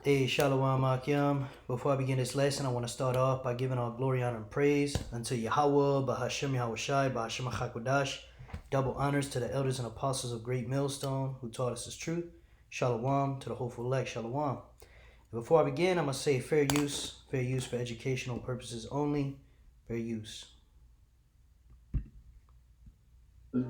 Hey, Shalom Akim. Before I begin this lesson, I want to start off by giving all glory, honor, and praise unto Yahweh, Bahashem Yahushai, Bahashem HaKodash. Double honors to the elders and apostles of Great Millstone who taught us His truth. Shalom to the hopeful elect. Shalom. Before I begin, I'm going to say fair use for educational purposes only. Fair use.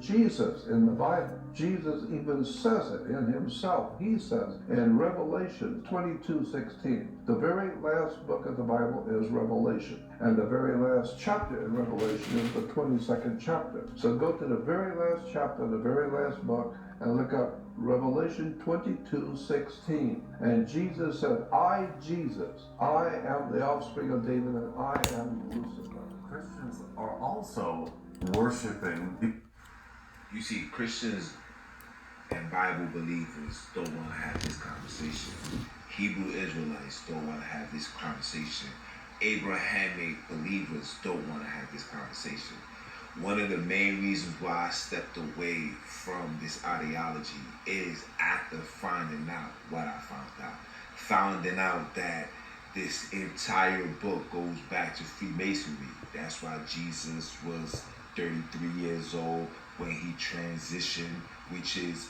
Jesus in the Bible. Jesus even says it in himself. He says in Revelation 22:16, the very last book of the Bible is Revelation. And the very last chapter in Revelation is the 22nd chapter. So go to the very last chapter, the very last book, and look up Revelation 22:16. And Jesus said, I, Jesus, I am the offspring of David, and I am Lucifer. Christians are also worshiping. You see, Christians and Bible believers don't want to have this conversation. Hebrew Israelites don't want to have this conversation. Abrahamic believers don't want to have this conversation. One of the main reasons why I stepped away from this ideology is after finding out what I found out. Finding out that this entire book goes back to Freemasonry. That's why Jesus was 33 years old when he transitioned, which is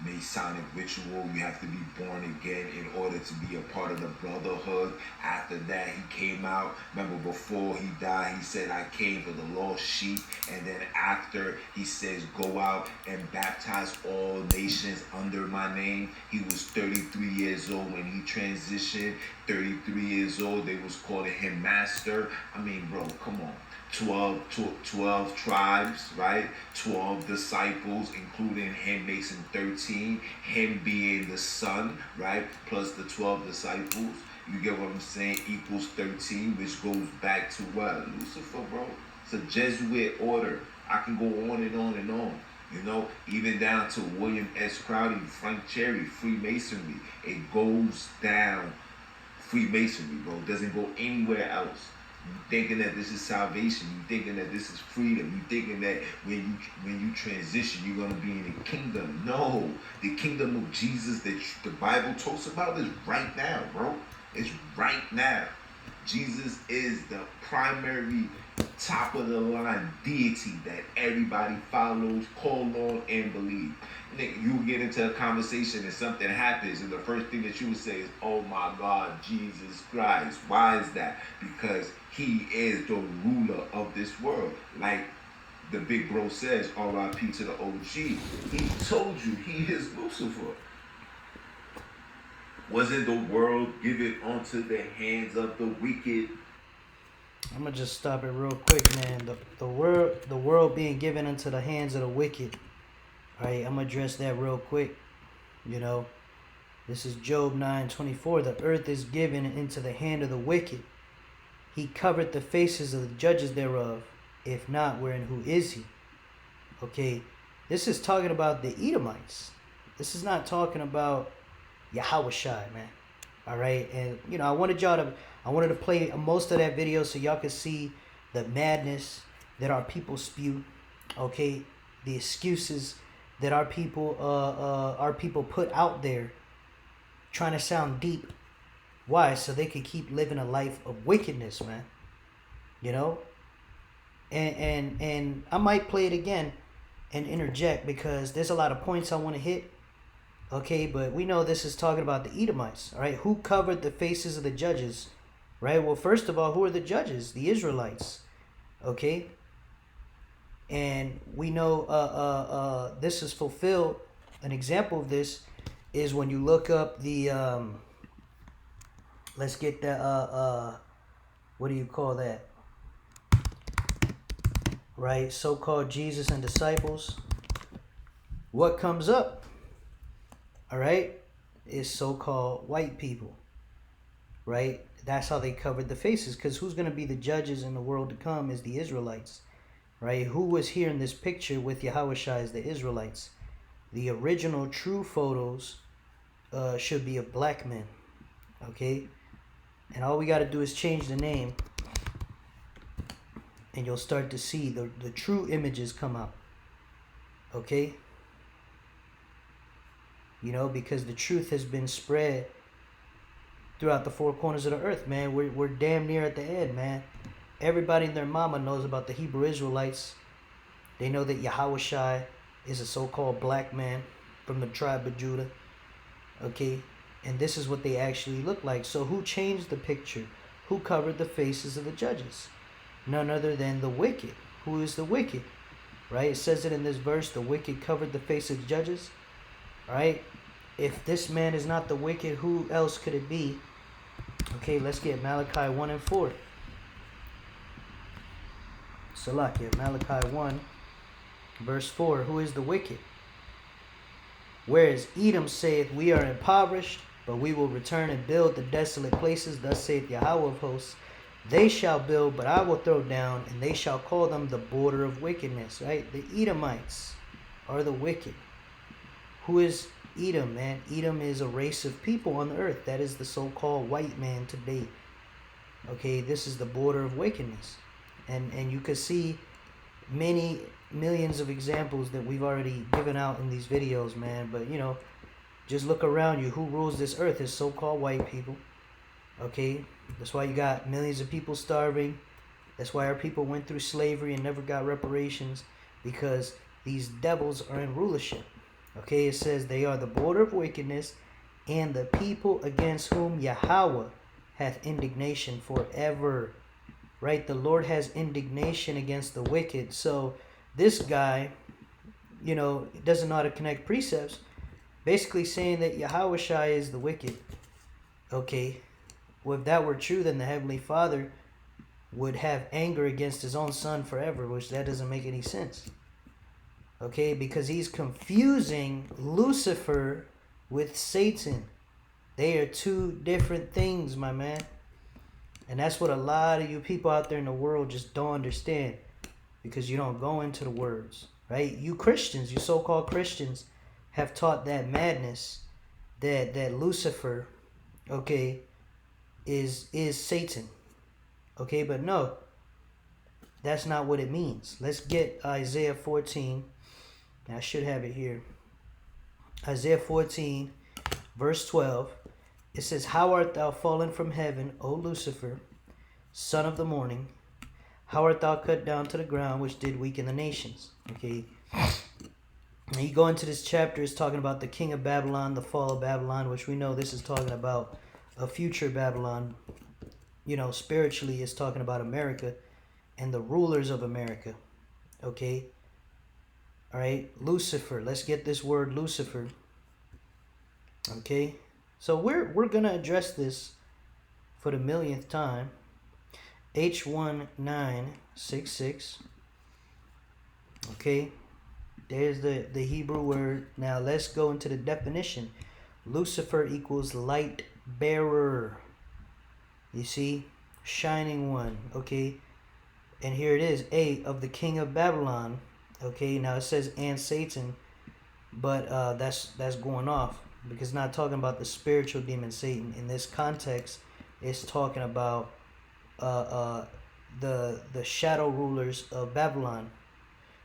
Masonic ritual. You have to be born again in order to be a part of the brotherhood. After that, he came out. Remember, before he died, he said, I came for the lost sheep. And then after, he says, go out and baptize all nations under my name. He was 33 years old when he transitioned. 33 years old, they was calling him master. I mean, bro, come on. 12 tribes, right? 12 disciples, including him Mason 13, him being the son, right? Plus the 12 disciples. You get what I'm saying? Equals 13, which goes back to what? Lucifer, bro. It's a Jesuit order. I can go on and on and on. You know, even down to William S. Crowley, Frank Cherry, Freemasonry. It goes down Freemasonry, bro. It doesn't go anywhere else. You thinking that this is salvation, you thinking that this is freedom, you thinking that when you transition, you're gonna be in the kingdom. No, the kingdom of Jesus that the Bible talks about is right now, bro. It's right now. Jesus is the primary top of the line deity that everybody follows, call on, and believe. You get into a conversation and something happens, and the first thing that you would say is, oh my God, Jesus Christ. Why is that? Because he is the ruler of this world. Like the big bro says, R.I.P. to the OG. He told you he is Lucifer. Wasn't the world given onto the hands of the wicked? I'm going to just stop it real quick, man. The world being given into the hands of the wicked. All right, I'm going to address that real quick. You know, this is Job 9:24. The earth is given into the hand of the wicked. He covered the faces of the judges thereof. If not, wherein who is he? Okay, this is talking about the Edomites. This is not talking about Yahushai, man. All right, and you know, I wanted to play most of that video so y'all could see the madness that our people spew. Okay, the excuses that our people put out there, trying to sound deep. Why? So they could keep living a life of wickedness, man. You know, and I might play it again and interject because there's a lot of points I want to hit. Okay, but we know this is talking about the Edomites, all right? Who covered the faces of the judges, right? Well, first of all, who are the judges? The Israelites, okay? And we know this is fulfilled. An example of this is when you look up the, let's get the, what do you call that? Right, so-called Jesus and disciples. What comes up? All right, is so-called white people, right? That's how they covered the faces, because who's going to be the judges in the world to come is the Israelites, right? Who was here in this picture with Yahushua is the Israelites. The original true photos should be of black men, okay? And all we got to do is change the name, and you'll start to see the true images come out, okay? You know, because the truth has been spread throughout the four corners of the earth, man. We're damn near at the end, man. Everybody and their mama knows about the Hebrew Israelites. They know that Yahushua is a so-called black man from the tribe of Judah. Okay, and this is what they actually look like. So who changed the picture? Who covered the faces of the judges? None other than the wicked. Who is the wicked? Right? It says it in this verse, the wicked covered the face of the judges. Right? If this man is not the wicked, who else could it be? Okay, let's get Malachi 1 and 4. Salakia, Malachi 1, verse 4. Who is the wicked? Whereas Edom saith, we are impoverished, but we will return and build the desolate places. Thus saith Yahweh of hosts, they shall build, but I will throw down, and they shall call them the border of wickedness. Right? The Edomites are the wicked. Who is Edom, man? Edom is a race of people on the earth. That is the so-called white man today. Okay, this is the border of wickedness. And you could see many millions of examples that we've already given out in these videos, man. But, you know, just look around you. Who rules this earth is so-called white people. Okay? That's why you got millions of people starving. That's why our people went through slavery and never got reparations. Because these devils are in rulership. Okay? It says they are the border of wickedness and the people against whom Yahweh hath indignation forever. Right? The Lord has indignation against the wicked. So this guy, you know, doesn't know how to connect precepts. Basically saying that Yahushua is the wicked. Okay. Well, if that were true, then the Heavenly Father would have anger against his own son forever, which that doesn't make any sense. Okay, because he's confusing Lucifer with Satan. They are two different things, my man. And that's what a lot of you people out there in the world just don't understand. Because you don't go into the words, right? You Christians, you so-called Christians, have taught that madness, that Lucifer, okay, is Satan. Okay, but no, that's not what it means. Let's get Isaiah 14. I should have it here. Isaiah 14, verse 12. It says, how art thou fallen from heaven, O Lucifer, son of the morning? How art thou cut down to the ground, which did weaken the nations? Okay. And you go into this chapter, it's talking about the king of Babylon, the fall of Babylon, which we know this is talking about a future Babylon. You know, spiritually, it's talking about America and the rulers of America. Okay. All right. Lucifer. Let's get this word Lucifer. Okay. So we're going to address this for the millionth time. H1966. Okay, there's the Hebrew word. Now let's go into the definition. Lucifer equals light bearer. You see, shining one. Okay, and here it is, A, of the king of Babylon. Okay, now it says and Satan, but that's going off because it's not talking about the spiritual demon Satan. In this context, it's talking about the shadow rulers of Babylon,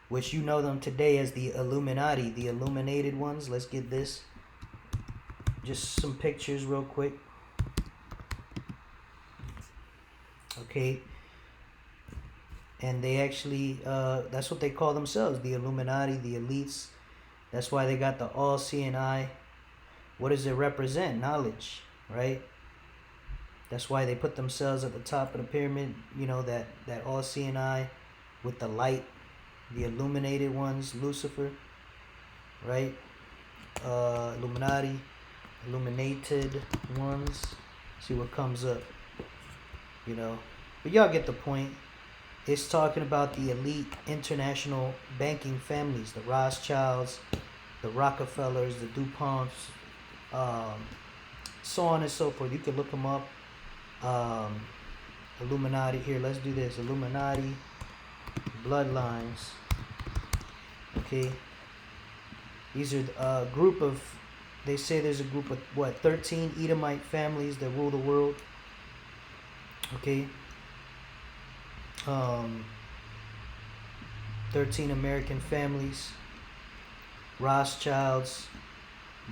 which you know them today as the Illuminati, the illuminated ones. Let's get this. Just some pictures real quick. Okay. And they actually, that's what they call themselves, the Illuminati, the elites. That's why they got the all-seeing eye. What does it represent? Knowledge, right? That's why they put themselves at the top of the pyramid, you know, that all-seeing eye with the light, the illuminated ones, Lucifer, right? Illuminati, illuminated ones. See what comes up, you know. But y'all get the point. It's talking about the elite international banking families, the Rothschilds, the Rockefellers, the DuPonts, so on and so forth. You can look them up. Illuminati. Here, let's do this. Illuminati bloodlines. Okay. These are a group of, they say there's a group of, 13 Edomite families that rule the world. Okay. 13 American families. Rothschilds,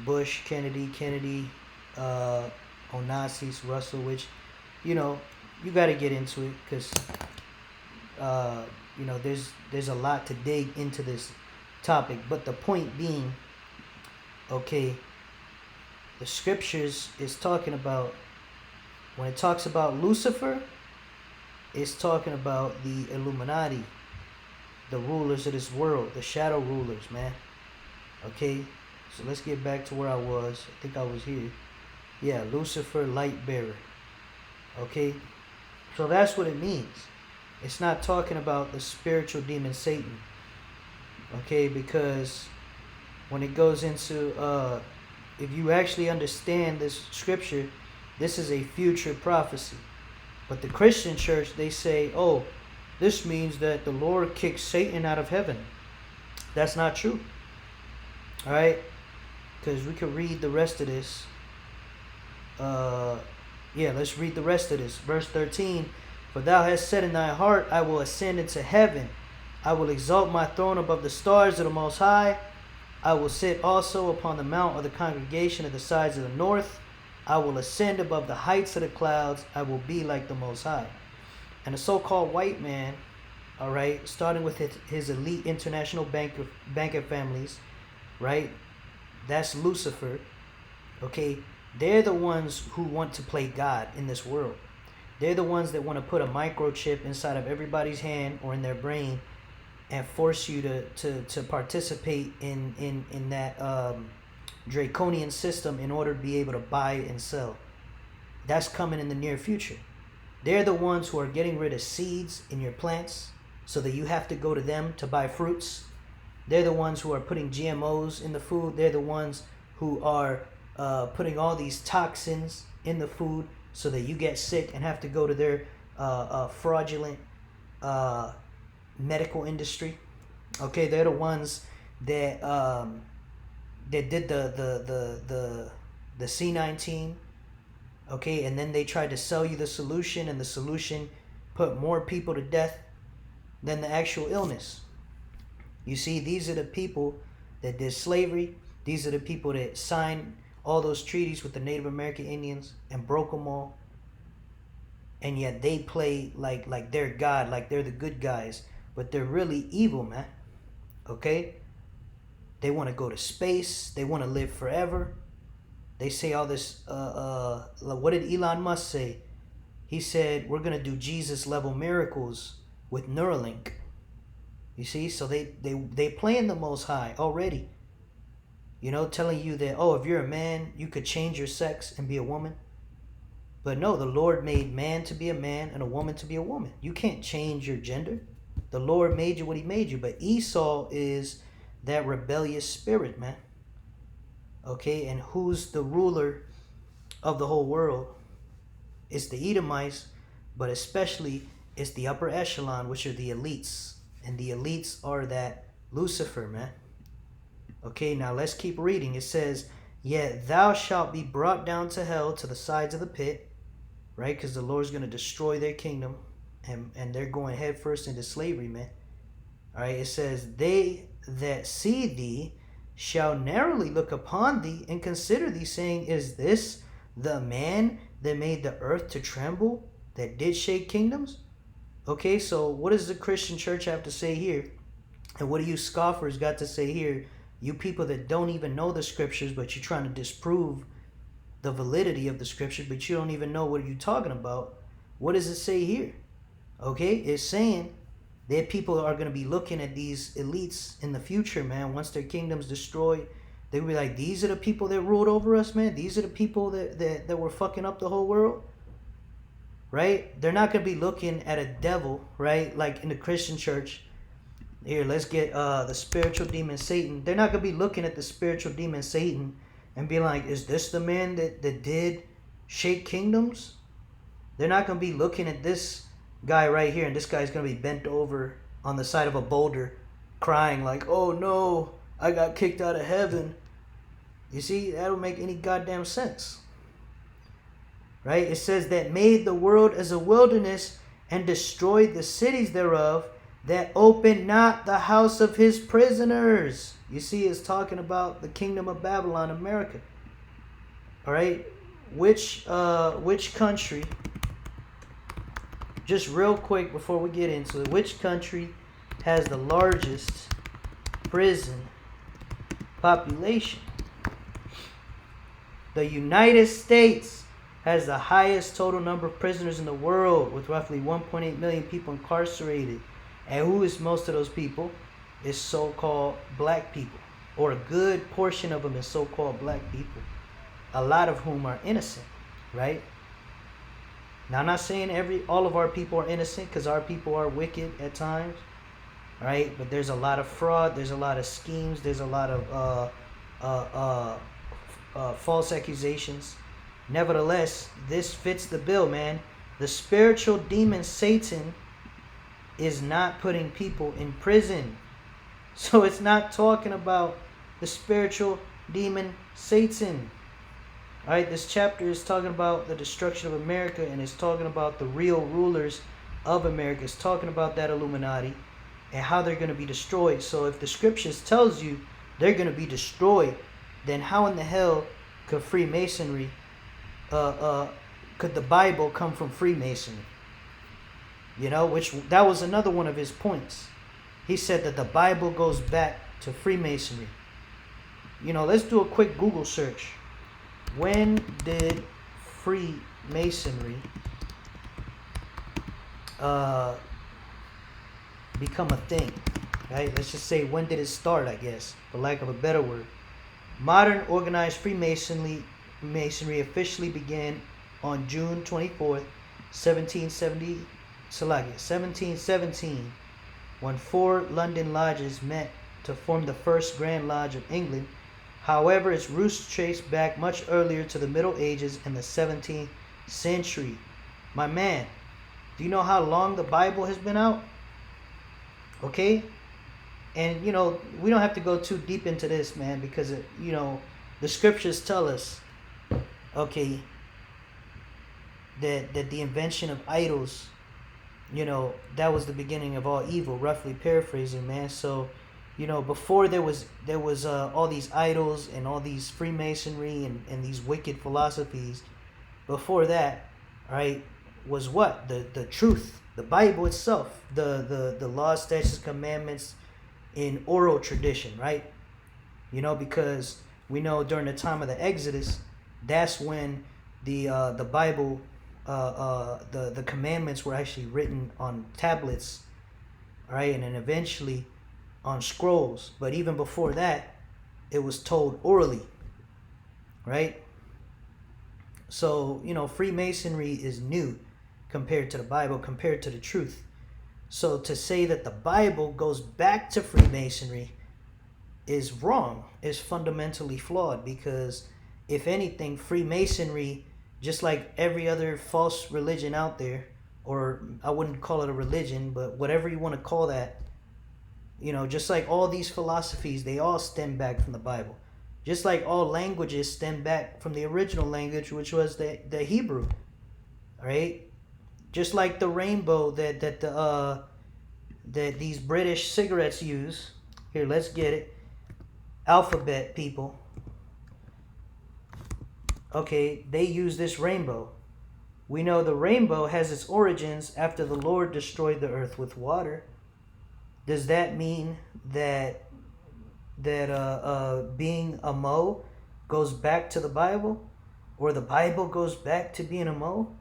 Bush, Kennedy, Onassis, Russell, which, you know, you got to get into it because, you know, there's a lot to dig into this topic. But the point being, okay, the scriptures is talking about, when it talks about Lucifer, it's talking about the Illuminati, the rulers of this world, the shadow rulers, man. Okay, so let's get back to where I was. I think I was here. Yeah, Lucifer, light bearer. Okay, so that's what it means. It's not talking about the spiritual demon Satan. Okay, because when it goes into, if you actually understand this scripture, this is a future prophecy. But the Christian church, they say, oh, this means that the Lord kicked Satan out of heaven. That's not true. All right, because we could read the rest of this. Yeah, let's read the rest of this. Verse 13, for thou hast said in thy heart, I will ascend into heaven. I will exalt my throne above the stars of the Most High. I will sit also upon the mount of the congregation of the sides of the north. I will ascend above the heights of the clouds. I will be like the Most High. And the so-called white man, all right, starting with his elite international banker families, right? That's Lucifer. Okay, they're the ones who want to play God in this world. They're the ones that want to put a microchip inside of everybody's hand or in their brain and force you to participate in that draconian system in order to be able to buy and sell. That's coming in the near future. They're the ones who are getting rid of seeds in your plants so that you have to go to them to buy fruits. They're the ones who are putting GMOs in the food. They're the ones who are putting all these toxins in the food so that you get sick and have to go to their fraudulent medical industry. Okay, they're the ones that did the C19. Okay, and then they tried to sell you the solution, and the solution put more people to death than the actual illness. You see, these are the people that did slavery. These are the people that signed all those treaties with the Native American Indians and broke them all. And yet they play like they're God, like they're the good guys, but they're really evil, man. Okay? They want to go to space. They want to live forever. They say all this, what did Elon Musk say? He said, we're going to do Jesus level miracles with Neuralink. You see, so they playing the Most High already. You know, telling you that, oh, if you're a man, you could change your sex and be a woman. But no, the Lord made man to be a man and a woman to be a woman. You can't change your gender. The Lord made you what he made you. But Esau is that rebellious spirit, man. Okay, and who's the ruler of the whole world? It's the Edomites, but especially it's the upper echelon, which are the elites. And the elites are that Lucifer, man. Okay, now let's keep reading. It says, yet thou shalt be brought down to hell, to the sides of the pit, right? Because the Lord's going to destroy their kingdom, and they're going headfirst into slavery, man. All right, it says, they that see thee shall narrowly look upon thee and consider thee, saying, is this the man that made the earth to tremble, that did shake kingdoms? Okay, so what does the Christian church have to say here? And what do you scoffers got to say here? You people that don't even know the scriptures, but you're trying to disprove the validity of the scriptures, but you don't even know what you're talking about. What does it say here? Okay, it's saying that people are going to be looking at these elites in the future, man. Once their kingdom's destroyed, they'll be like, these are the people that ruled over us, man. These are the people that were fucking up the whole world. Right? They're not going to be looking at a devil, right? Like in the Christian church. Here, let's get the spiritual demon Satan. They're not going to be looking at the spiritual demon Satan and be like, is this the man that did shake kingdoms? They're not going to be looking at this guy right here, and this guy's going to be bent over on the side of a boulder crying like, oh no, I got kicked out of heaven. You see, that don't make any goddamn sense. Right? It says that made the world as a wilderness and destroyed the cities thereof, that opened not the house of his prisoners. You see, it's talking about the kingdom of Babylon, America. All right? which country, just real quick before we get into it, which country has the largest prison population? The United States has the highest total number of prisoners in the world, with roughly 1.8 million people incarcerated. And who is most of those people? Is so-called black people, or a good portion of them is so-called black people, a lot of whom are innocent, right? Now, I'm not saying all of our people are innocent, because our people are wicked at times, right? But there's a lot of fraud, there's a lot of schemes, there's a lot of false accusations. Nevertheless, this fits the bill, man. The spiritual demon Satan is not putting people in prison. So it's not talking about the spiritual demon Satan. Alright, this chapter is talking about the destruction of America, and it's talking about the real rulers of America. It's talking about that Illuminati and how they're going to be destroyed. So if the scriptures tells you they're going to be destroyed, then how in the hell could Freemasonry, could the Bible come from Freemasonry? You know, which that was another one of his points. He said that the Bible goes back to Freemasonry. You know, let's do a quick Google search. When did Freemasonry become a thing? Right? Let's just say, when did it start, I guess, for lack of a better word. Modern organized Masonry officially began on June 24th, 1717, when 4 London lodges met to form the first Grand Lodge of England. However, its roots trace back much earlier to the Middle Ages in the 17th century. My man, do you know how long the Bible has been out? Okay? And, you know, we don't have to go too deep into this, man, because, you know, the scriptures tell us, okay, that the invention of idols, you know, that was the beginning of all evil, roughly paraphrasing, man. So, you know, before there was all these idols and all these Freemasonry and these wicked philosophies, before that, right, was what? The truth, the Bible itself, the laws, statutes, commandments in oral tradition, right? You know, because we know during the time of the Exodus, that's when the Bible, the commandments were actually written on tablets, right, and then eventually on scrolls. But even before that, it was told orally, right? So, you know, Freemasonry is new compared to the Bible, compared to the truth. So to say that the Bible goes back to Freemasonry is wrong, is fundamentally flawed, because if anything, Freemasonry, just like every other false religion out there, or I wouldn't call it a religion, but whatever you want to call that, you know, just like all these philosophies, they all stem back from the Bible. Just like all languages stem back from the original language, which was the Hebrew, right? Just like the rainbow that these British cigarettes use. Here, let's get it. Alphabet people. Okay, they use this rainbow. We know the rainbow has its origins after the Lord destroyed the earth with water. Does that mean that being a Mo goes back to the Bible, or the Bible goes back to being a Mo?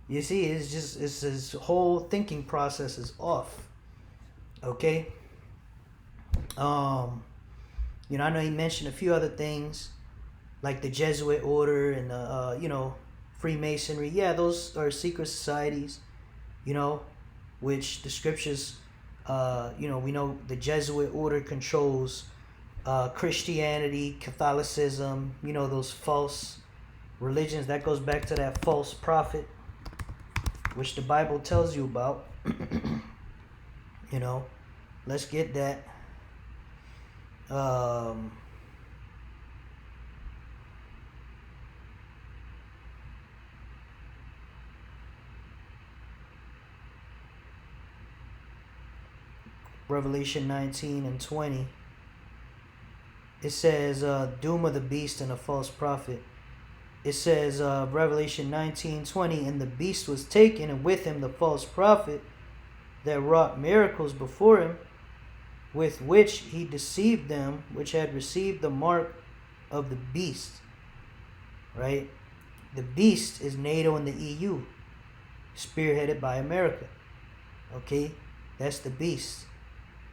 You see, it's his whole thinking process is off. Okay. You know, I know he mentioned a few other things, like the Jesuit order and the you know, Freemasonry. Yeah, those are secret societies, you know, which the scriptures, you know, we know the Jesuit order controls Christianity, Catholicism, you know, those false religions. That goes back to that false prophet, which the Bible tells you about. You know, let's get that. Revelation 19 and 20. It says, doom of the beast and a false prophet. it says, Revelation 19:20, and the beast was taken, and with him the false prophet that wrought miracles before him, with which he deceived them which had received the mark of the beast. Right? The beast is NATO and the EU, spearheaded by America. Okay? That's the beast.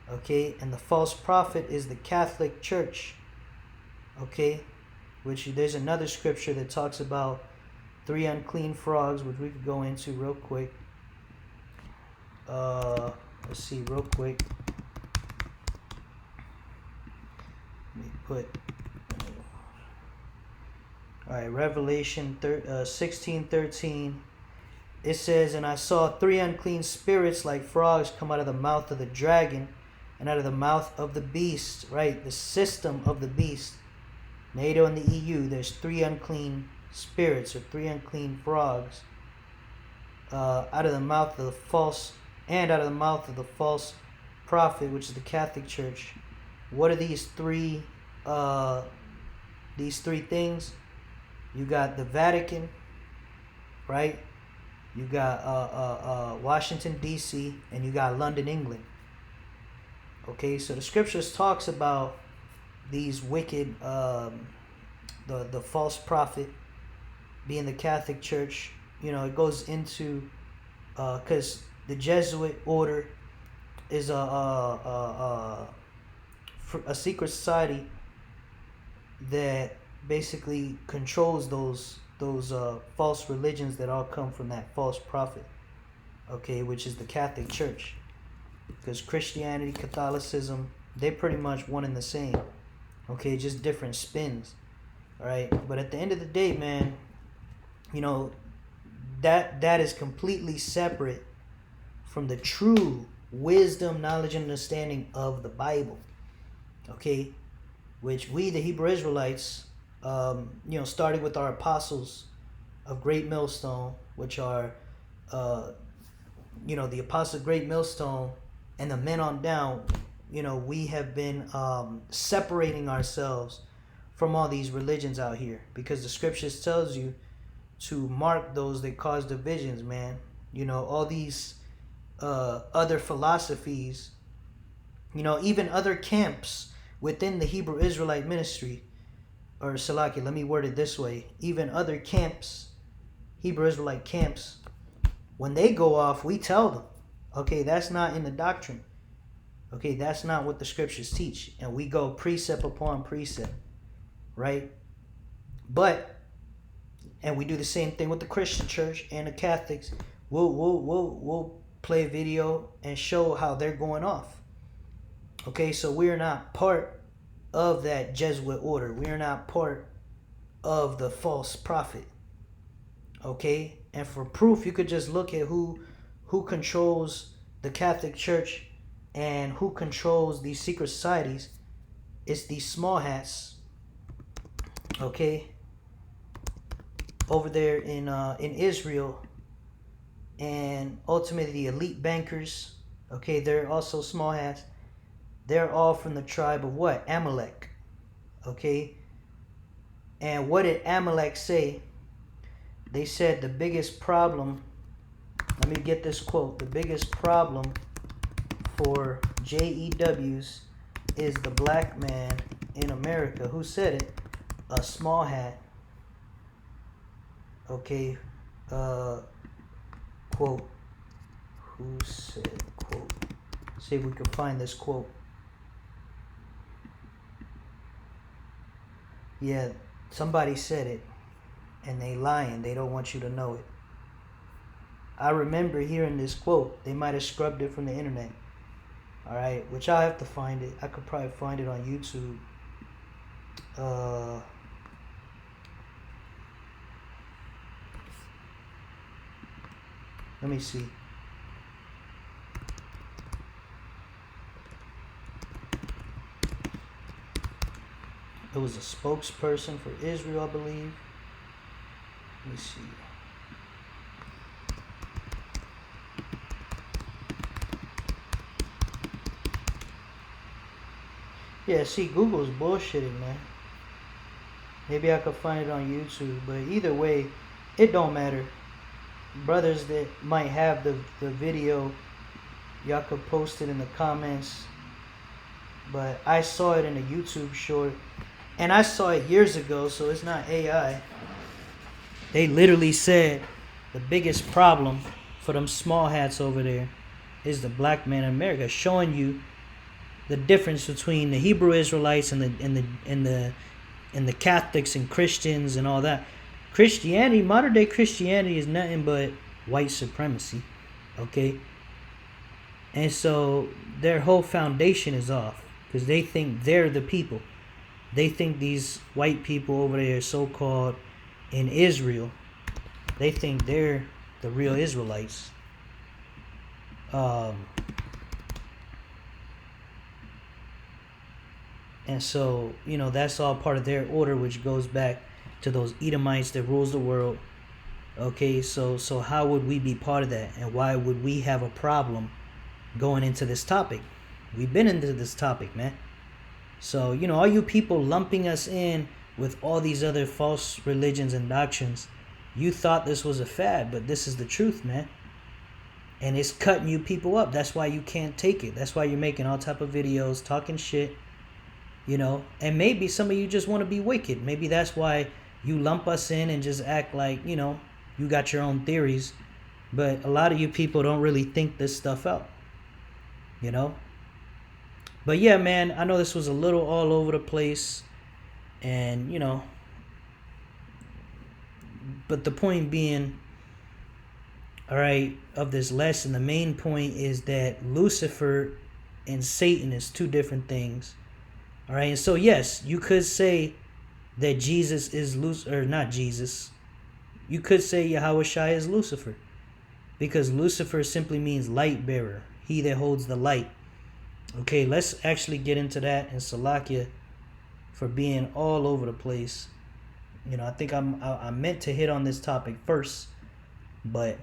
Okay? And the false prophet is the Catholic Church. Okay? Which there's another scripture that talks about 3 unclean frogs, which we could go into real quick. Let's see real quick. Let me put. All right, Revelation 16:13. It says, and I saw 3 unclean spirits like frogs come out of the mouth of the dragon and out of the mouth of the beast. Right, the system of the beast. NATO and the EU. There's 3 unclean spirits or 3 unclean frogs out of the mouth of the false and out of the mouth of the false prophet, which is the Catholic Church. What are these three things? You got the Vatican, right? You got Washington D.C. and you got London, England. Okay, so the scriptures talks about these wicked, the false prophet being the Catholic Church. You know, it goes into because the Jesuit order is a secret society that basically controls those false religions that all come from that false prophet. Okay, which is the Catholic Church, because Christianity, Catholicism, they're pretty much one and the same. Okay, just different spins. All right, but at the end of the day, man, you know, that is completely separate from the true wisdom, knowledge, and understanding of the Bible. Okay, which we, the Hebrew Israelites, starting with our apostles of Great Millstone, which are, the apostles of Great Millstone and the men on down, we have been separating ourselves from all these religions out here, because the scriptures tells you to mark those that cause divisions, man. All these other philosophies, even other camps within the Hebrew Israelite ministry, or Salaki, let me word it this way, even other camps, Hebrew Israelite camps, when they go off, we tell them, okay, that's not in the doctrine. Okay, that's not what the scriptures teach. And we go precept upon precept, right? And we do the same thing with the Christian church and the Catholics. We'll play a video and show how they're going off. Okay, so we're not part of that Jesuit order. We're not part of the false prophet. Okay, and for proof, you could just look at who controls the Catholic Church and who controls these secret societies. It's these small hats. Okay, over there in Israel, and ultimately the elite bankers. Okay, they're also small hats. They're all from the tribe of what? Amalek. Okay, and what did Amalek say? They said the biggest problem, let me get this quote, the biggest problem for JEWs is the black man in America. Who said it? A small hat. Okay, quote, who said, quote, see if we can find this quote. Yeah, somebody said it, and they lying. They don't want you to know it. I remember hearing this quote. They might have scrubbed it from the internet. All right, which I have to find it. I could probably find it on YouTube. Let me see. It was a spokesperson for Israel, I believe. Let me see. Yeah, see, Google's bullshitting, man. Maybe I could find it on YouTube, but either way, it don't matter. Brothers that might have the video, y'all could post it in the comments. But I saw it in a YouTube short, and I saw it years ago, so it's not AI. They literally said the biggest problem for them small hats over there is the black man in America, showing you the difference between the Hebrew Israelites and the Catholics and Christians and all that. Christianity, modern day Christianity, is nothing but white supremacy, okay? And so their whole foundation is off because they think they're the people. They think these white people over there, so-called in Israel, they think they're the real Israelites. And so, that's all part of their order, which goes back to those Edomites that rules the world. Okay, so how would we be part of that? And why would we have a problem going into this topic? We've been into this topic, man. So, all you people lumping us in with all these other false religions and doctrines, you thought this was a fad, but this is the truth, man. And it's cutting you people up. That's why you can't take it. That's why you're making all type of videos, talking shit, And maybe some of you just want to be wicked. Maybe that's why you lump us in and just act like, you got your own theories. But a lot of you people don't really think this stuff out, But yeah, man, I know this was a little all over the place. And, but the point being, all right, of this lesson, the main point is that Lucifer and Satan is two different things. All right, and so yes, you could say that Jesus is Lucifer, or not Jesus. You could say Yahushua is Lucifer, because Lucifer simply means light bearer, he that holds the light. Okay, let's actually get into that, and Salakia for being all over the place. I think I meant to hit on this topic first, but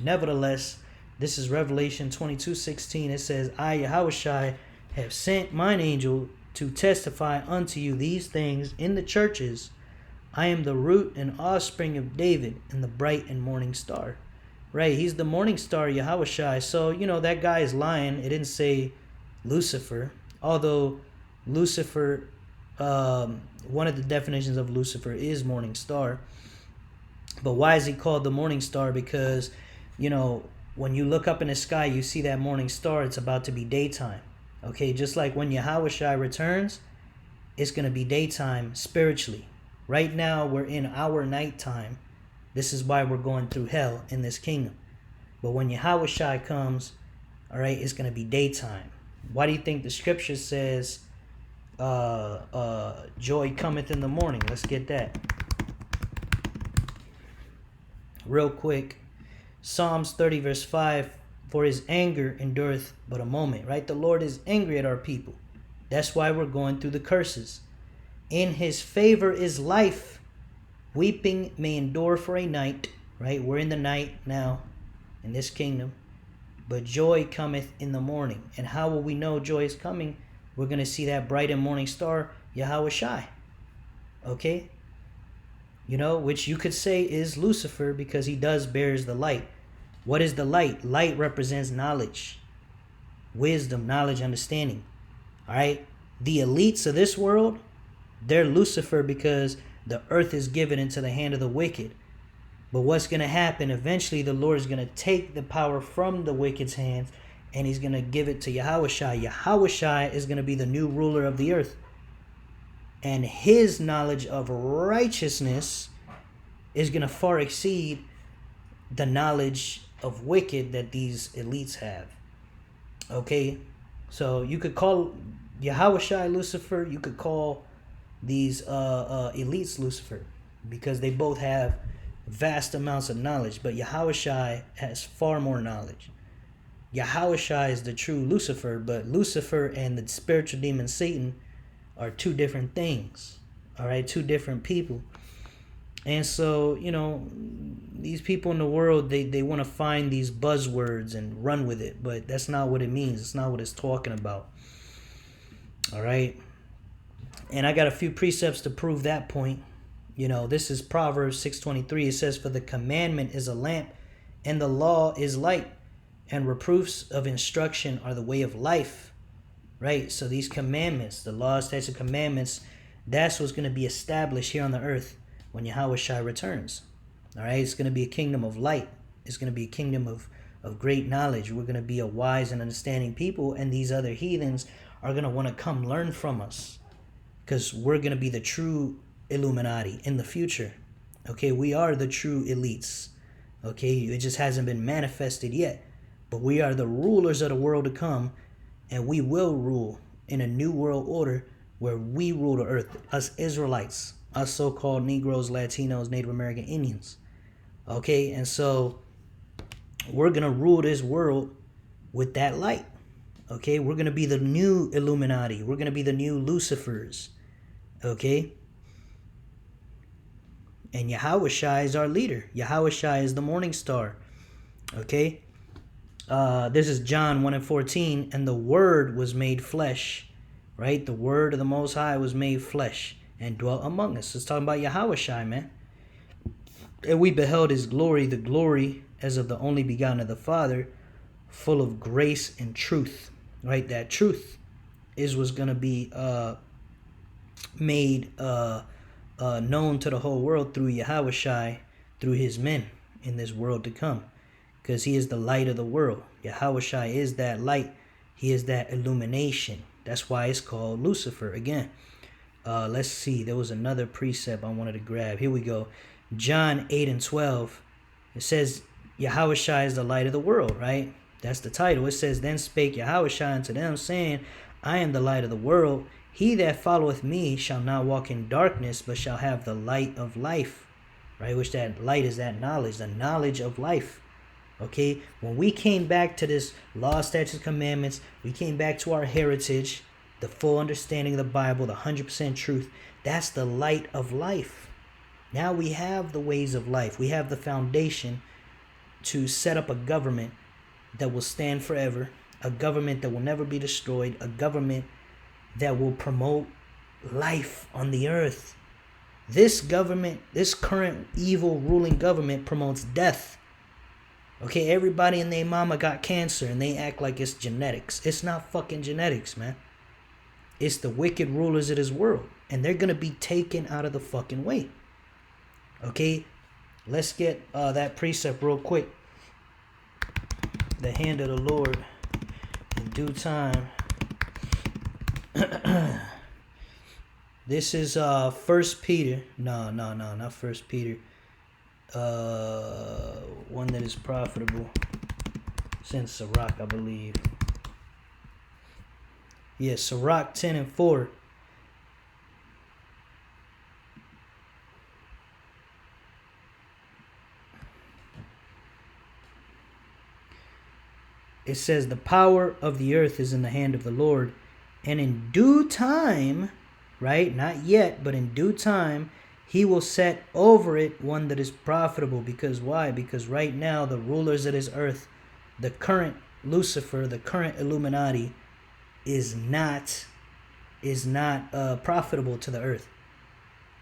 nevertheless, this is Revelation 22:16. It says, I, Yahushua, have sent mine angel to testify unto you these things in the churches. I am the root and offspring of David and the bright and morning star. Right, he's the morning star, Yahushua. So, that guy is lying. It didn't say Lucifer. Although Lucifer, one of the definitions of Lucifer is morning star. But why is he called the morning star? Because, when you look up in the sky, you see that morning star, it's about to be daytime. Okay, just like when Yahushua returns, it's going to be daytime spiritually. Right now, we're in our nighttime. This is why we're going through hell in this kingdom. But when Yahushua comes, all right, it's going to be daytime. Why do you think the scripture says, joy cometh in the morning? Let's get that. Real quick. Psalms 30 verse 5. For his anger endureth but a moment, right? The Lord is angry at our people. That's why we're going through the curses. In his favor is life. Weeping may endure for a night, right? We're in the night now in this kingdom. But joy cometh in the morning. And how will we know joy is coming? We're going to see that bright and morning star, Yahushua. Okay? Which you could say is Lucifer because he does bears the light. What is the light? Light represents knowledge, wisdom, knowledge, understanding. All right? The elites of this world, they're Lucifer because the earth is given into the hand of the wicked. But what's going to happen? Eventually, the Lord is going to take the power from the wicked's hands and he's going to give it to Yahushua. Yahushua is going to be the new ruler of the earth. And his knowledge of righteousness is going to far exceed the knowledge of wicked that these elites have. Okay, so you could call Yahushua Lucifer. You could call these elites Lucifer because they both have vast amounts of knowledge. But Yahushua has far more knowledge. Yahushua is the true Lucifer, but Lucifer and the spiritual demon Satan are two different things. All right, two different people. And so, these people in the world, they want to find these buzzwords and run with it. But that's not what it means. It's not what it's talking about. All right. And I got a few precepts to prove that point. You know, this is Proverbs 6:23. It says, "For the commandment is a lamp, and the law is light, and reproofs of instruction are the way of life." Right? So these commandments, the laws, statutes, and commandments, that's what's going to be established here on the earth when Yahweh Shai returns. All right? It's going to be a kingdom of light. It's going to be a kingdom of great knowledge. We're going to be a wise and understanding people, and these other heathens are going to want to come learn from us, because we're going to be the true Illuminati in the future. Okay, we are the true elites. Okay, it just hasn't been manifested yet, but we are the rulers of the world to come, and we will rule in a new world order where we rule the earth, us Israelites, us so-called Negroes, Latinos, Native American Indians. Okay, and so we're going to rule this world with that light. Okay, we're going to be the new Illuminati. We're going to be the new Lucifers. Okay? And Yahweh Shai is our leader. Yahweh Shai is the morning star. Okay? This is John 1:14. And the Word was made flesh. Right? The Word of the Most High was made flesh and dwelt among us. It's talking about Yahweh Shai, man. And we beheld his glory, the glory as of the only begotten of the Father, full of grace and truth. Right? That truth is what's going to be made known to the whole world through Yahweh Shai, through his men in this world to come, because he is the light of the world. Yahweh Shai is that light. He is that illumination. That's why it's called Lucifer. Again, let's see. There was another precept I wanted to grab. Here we go. John 8:12. It says Yahweh Shai is the light of the world, right? That's the title. It says, "Then spake Yahweh Shai unto them, saying, I am the light of the world. He that followeth me shall not walk in darkness, but shall have the light of life." Right? Which that light is that knowledge, the knowledge of life. Okay? When we came back to this law, statutes, commandments, we came back to our heritage, the full understanding of the Bible, the 100% truth. That's the light of life. Now we have the ways of life. We have the foundation to set up a government that will stand forever, a government that will never be destroyed, a government that will promote life on the earth. This government, this current evil ruling government, promotes death. Okay, everybody and their mama got cancer and they act like it's genetics. It's not fucking genetics, man. It's the wicked rulers of this world, and they're gonna be taken out of the fucking way. Okay, let's get that precept real quick. The hand of the Lord in due time. This is 1 Peter. No, not 1 Peter. One that is profitable. It's in Sirach, I believe. Yes, Sirach 10:4. It says, "The power of the earth is in the hand of the Lord, and in due time," right? Not yet, but in due time, "he will set over it one that is profitable." Because why? Because right now, the rulers of this earth, the current Lucifer, the current Illuminati, is not profitable to the earth.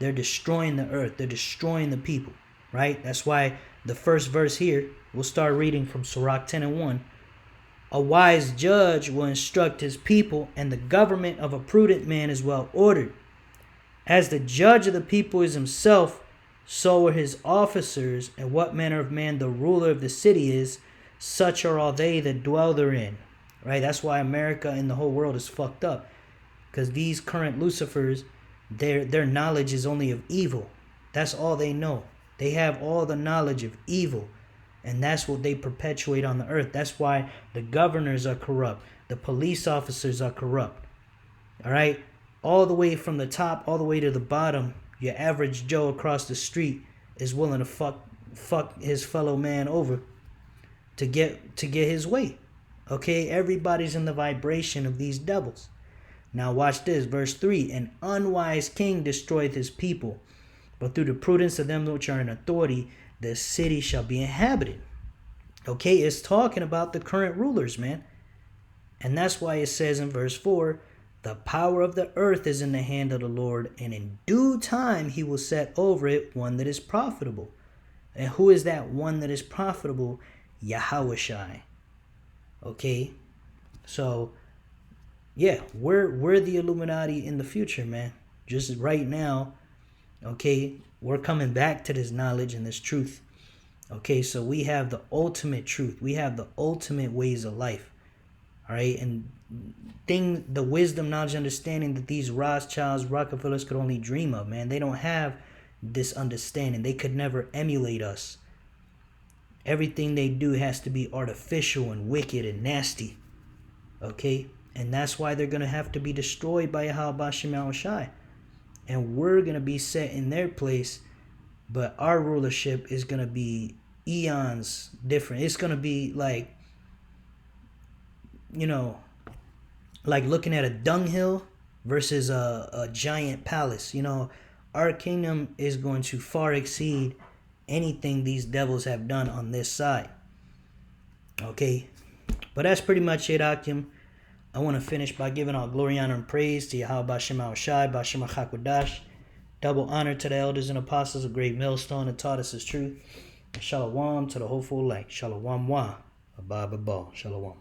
They're destroying the earth. They're destroying the people, right? That's why the first verse here, we'll start reading from Sirach 10:1. "A wise judge will instruct his people, and the government of a prudent man is well ordered. As the judge of the people is himself, so are his officers, and what manner of man the ruler of the city is, such are all they that dwell therein." Right? That's why America and the whole world is fucked up, because these current Lucifers, their knowledge is only of evil. That's all they know. They have all the knowledge of evil. And that's what they perpetuate on the earth. That's why the governors are corrupt. The police officers are corrupt. All right? All the way from the top, all the way to the bottom, your average Joe across the street is willing to fuck his fellow man over to get his way. Okay? Everybody's in the vibration of these devils. Now watch this. Verse 3. "An unwise king destroyeth his people, but through the prudence of them which are in authority, the city shall be inhabited." Okay, it's talking about the current rulers, man. And that's why it says in verse 4, The power of the earth is in the hand of the Lord, and in due time he will set over it one that is profitable. And who is that one that is profitable? Yahushai. Okay? So, yeah, we're the Illuminati in the future, man. Just right now, okay, we're coming back to this knowledge and this truth. Okay, so we have the ultimate truth. We have the ultimate ways of life. All right, and the wisdom, knowledge, understanding that these Rothschilds, Rockefellers could only dream of, man. They don't have this understanding. They could never emulate us. Everything they do has to be artificial and wicked and nasty. Okay, and that's why they're gonna have to be destroyed by Yahweh Shema Shai, and we're gonna be set in their place. But our rulership is gonna be eons different. It's gonna be like, you know, like looking at a dunghill versus a giant palace. You know, our kingdom is going to far exceed anything these devils have done on this side. Okay, but that's pretty much it, Akim. I want to finish by giving all glory, honor, and praise to Yahweh Shema Shai, Bashema Hakwadash. Double honor to the elders and apostles, a great millstone that taught us his truth. And shalom to the hopeful light. Shalom wa. Abba Shalom.